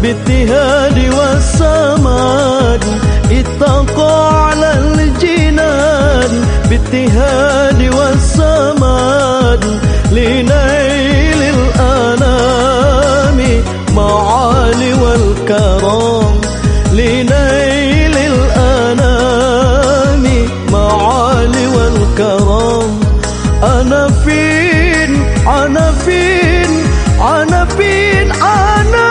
بالتهاد والسماد اتقى على الجنان بالتهاد والسماد لنيل الأنام معالي والكرام لنيل الأنام معالي والكرام أنا فين أنا فين أنا فين أنا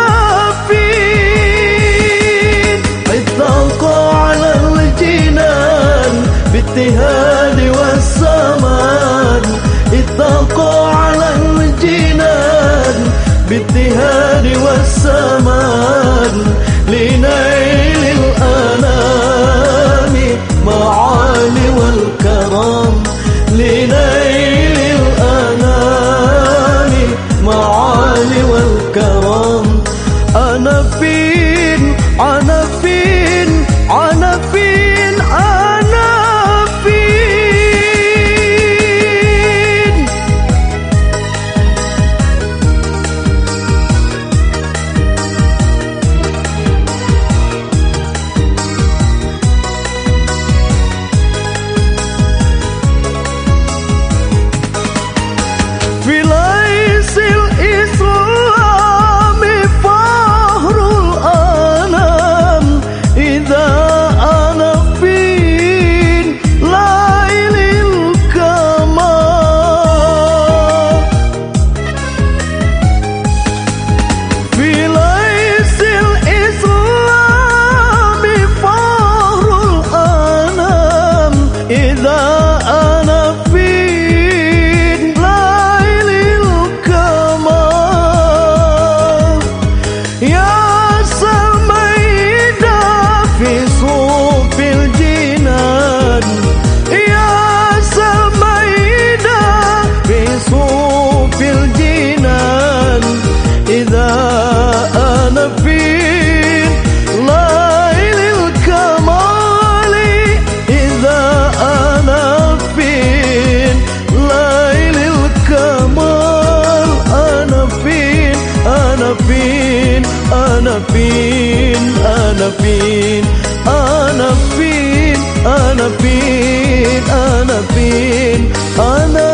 فين اتقى على الجنان بالتهاد والسماد اتقى على الجنان بالتهاد والسماد لنيل الأنام معالي والكرام لنيل الأنام معالي والكرام أنا فين أنا فين أنا فين أنا فين في ليس الإسلام فهر الأنام إذا أنا فين ليل الكمال في ليس الإسلام فهر الأنام إذا أنا فين ليل الكمال يا سميدة في صوف الجنان يا سميدة في صوف الجنان إذا أنا فين ليل الكمال إذا أنا فين ليل الكمال أنا فين أنا فين أنا فين أنا فين أنا فين أنا فين أنا فين أنا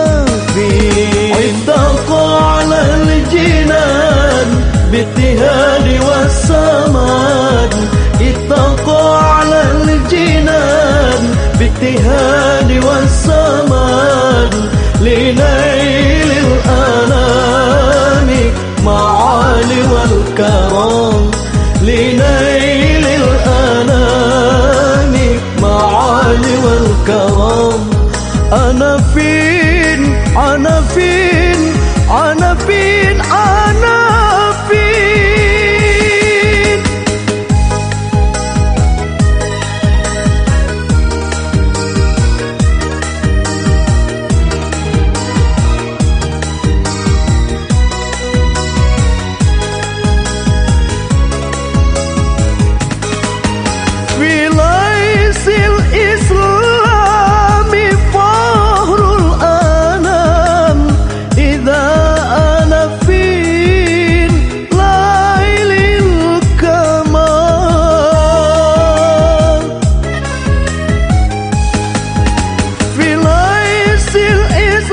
فين اتقى على الجنان بالتهاد والسماد اتقى على الجنان بالتهاد والسماد لنيل الأنام معالي والكرام لنيل الأنام معالي والكرام أنا فين أنا فين أنا فين أنا فين في ليس الإسلام فهر الأنام إذا أنا فين ليل الكمال في ليس الإسلام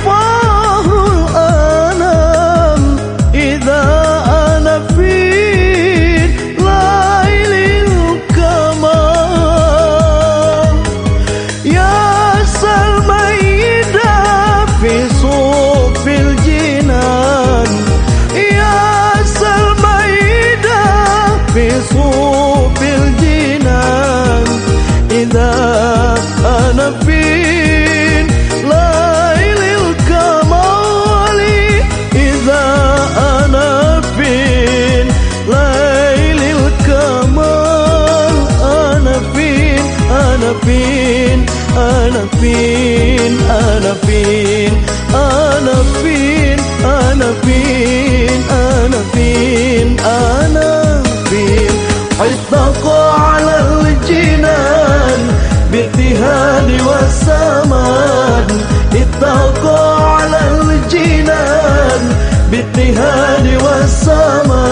فهر الأنام إذا أنا فين ليل الكمال يا سميدة في صوف الجنان يا سميدة في صوف الجنان إذا أنا فين ليل الكمال إذا أنا فين ليل الكمال أنا فين أنا فين أنا فين أنا فين أنا فين أنا فين أنا فين أنا فين اتقى على الجنان بالتهاد والسماد اتقى على الجنان بالتهاد والسماد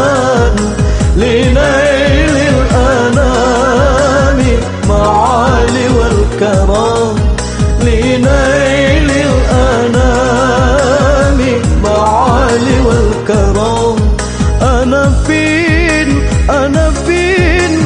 فين أنا فين